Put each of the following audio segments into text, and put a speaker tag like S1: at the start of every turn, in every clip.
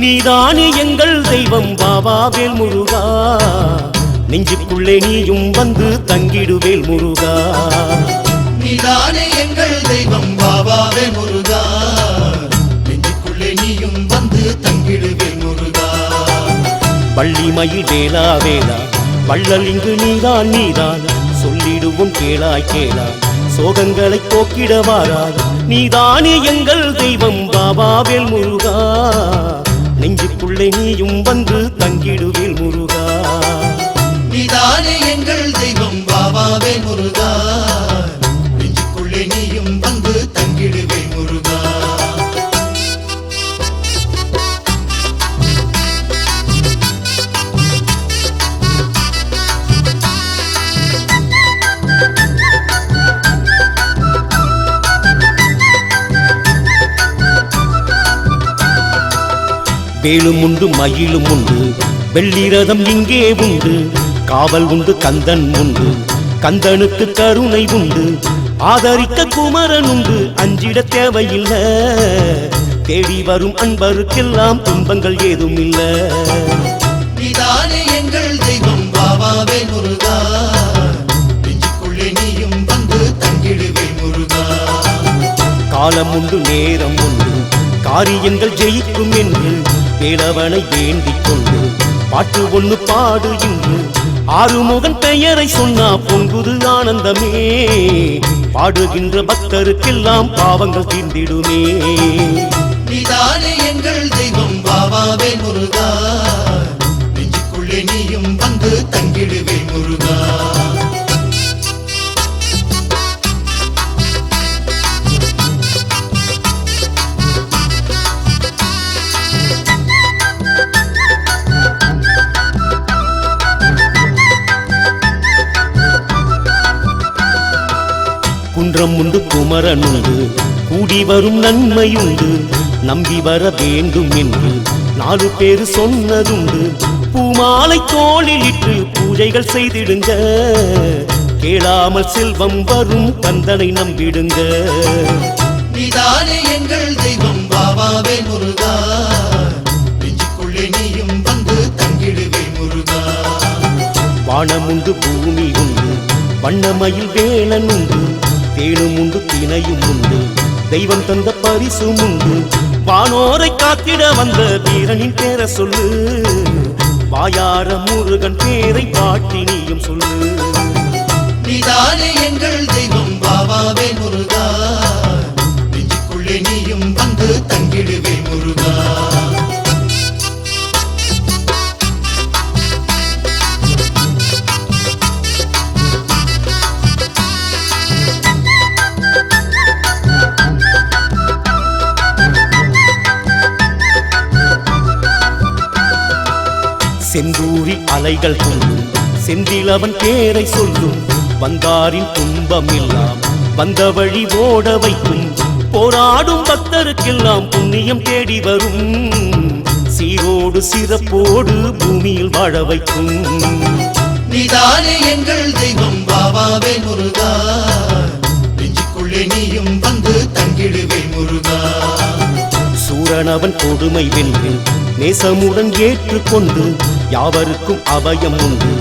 S1: நீதானே எங்கள் தெய்வம் பாபாவேல் முருகா, நெஞ்சுக்குள்ளே நீயும் வந்து தங்கிடுவேல் முருகா.
S2: நீதானே எங்கள் தெய்வம் பாபாவேல் முருகா, நெஞ்சுக்குள்ளே நீயும் வந்து தங்கிடுவேல் முருகா.
S1: வள்ளிமயில் வேலா வேலா வள்ளல் இங்கு நீதான் நீதான், சொல்லிடுவோம் கேளாய் கேளாய் சோகங்களை போக்கிட வாராய். நீதானே எங்கள் தெய்வம் பாபாவேல் முருகா, நெஞ்சுக்குள்ளே நீயும் வந்து தங்கிடுவேல் முருகா.
S2: நீதானே எங்கள் தெய்வம் பாபாவேல் முருகா, நெஞ்சுக்குள்ளே நீயும் வந்து தங்கிடுவேல் முருகா.
S1: வேலும் உண்டு மயிலும் உண்டு வெள்ளிரதம் இங்கே உண்டு, காவல் உண்டு கந்தன் உண்டு கந்தனுக்கு கருணை உண்டு, ஆதரிக்க குமரன் உண்டு அஞ்சிட தேவையில்லை. தேடி வரும் அன்பருக்கெல்லாம் துன்பங்கள் ஏதும் இல்ல.
S2: நீதானே எங்கள் தெய்வம் பாபாவேல் முருகா, நெஞ்சுக்குள்ளே நீயும் வந்து தங்கிடுவேல் முருகா.
S1: காலம் உண்டு நேரம் உண்டு காரியங்கள் ஜெயிக்கும் என்று வேலவனை வேண்டிக் கொண்டு பாட்டு ஒன்று பாடு இன்று. ஆறுமுகன் பெயரை சொன்னா பொங்குது ஆனந்தமே, பாடுகின்ற பக்தருக்கெல்லாம் பாவங்கள் தீர்ந்திடுமே.
S2: நீதானே எங்கள் தெய்வம் பாபாவேல் முருகா, நெஞ்சுக்குள்ளே நீயும் வந்து தங்கிடுவேல் முருகா.
S1: குன்றம் உண்டு குமரன் உண்டு கூடி வரும் நன்மையுண்டு, நம்பி வர வேண்டும் என்று 4 பேர் சொன்னதுண்டு. பூமாலை தோளில் இட்டு பூஜைகள் செய்திடுங்க, கேளாமல் செல்வம் வரும் கந்தனை நம்பிடுங்க.
S2: நீதானே எங்கள் தெய்வம் பாபாவேல் முருகா, நெஞ்சுக்குள்ளே நீயும் வந்து தங்கிடுவேல் முருகா.
S1: வானம் உண்டு பூமி உண்டு வண்ணமயில் வேலன் உண்டு, தேனும் உண்டு தினையும் உண்டு தெய்வம் தந்த பரிசும் உண்டு. வானோரை காத்திட வந்த வீரனின் பேரை சொல்லு, வாயார முருகன் பேரை பாட்டி நீயும் சொல்லு.
S2: நீதானே எங்கள் தெய்வம் பாபாவேல் முருகா, நெஞ்சுக்குள்ளே நீயும் வந்து தங்கிடுவேல் முருகா.
S1: செந்தூரி அலைகள் கொள்ளும் செந்திலவன் பேரை சொல்லும், வந்தாரின் துன்பம் எல்லாம் வந்த வழி ஓட வைக்கும். போராடும் பக்தருக்கெல்லாம் புண்ணியம் தேடி வரும், சீரோடு சிறப்போடு பூமியில் வாழ வைக்கும்.
S2: நீதானே எங்கள் தெய்வம் பாபாவேல் முருகா, நெஞ்சுக்குள்ளே நீயும் வந்து தங்கிடுவேல் முருகா.
S1: சூரனவன் கொடுமை வென்று நேசமுடன் ஏற்றுக்கொண்டு, யாவருக்கும் அபயம் உண்டு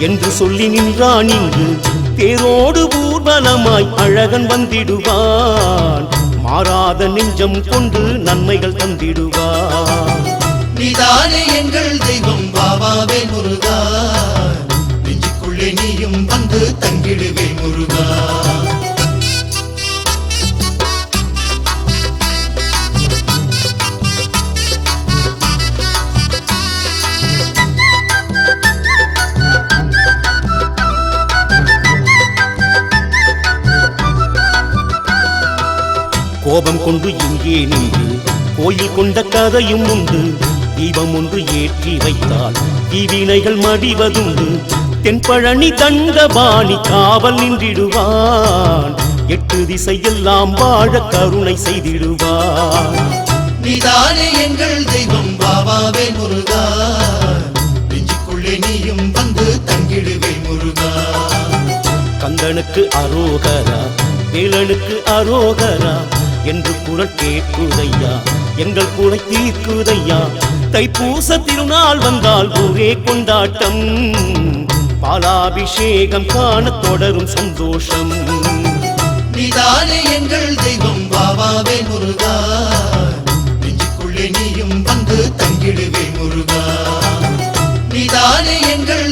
S1: என்று சொல்லி நின்றான் இங்கு. தேரோடு ஊர்வலமாய் அழகன் வந்திடுவான், மாறாத நெஞ்சம் கொண்டு நன்மைகள் தந்திடுவான்.
S2: நீதானே எங்கள் தெய்வம் பாபாவேல் முருகா, நெஞ்சுக்குள்ளே நீயும் வந்து தங்கிடுவேல் முருகா.
S1: கோபம் கொண்டு இங்கே நின்று கோயில் கொண்ட கதையும் உண்டு, தீபம் ஒன்று ஏற்றி வைத்தால் தீவினைகள் மடிவதுண்டு. தென்பழனி தண்டபாணி காவல் நின்றிடுவான், 8 திசையெல்லாம் வாழ கருணை செய்திடுவான்.
S2: நீதானே எங்கள் தெய்வம் பாபாவேல் முருகா, நெஞ்சுக்குள்ளே நீயும் வந்து தங்கிடுவேல் முருகா.
S1: கந்தனுக்கு அரோகரா வேலனுக்கு அரோகரா, என்று குரல் கேட்குதையா, எங்கள் குறை தீர்க்குதையா. தைப்பூச திருநாள் வந்தால் ஊரே கொண்டாட்டம், பாலாபிஷேகம் காண தொடரும் சந்தோஷம்.
S2: நீதானே எங்கள் தெய்வம் பாபாவே முருகா, நெஞ்சுக்குள்ளே நீயும் வந்து தங்கிடுவே முருகா. நீதானே எங்கள்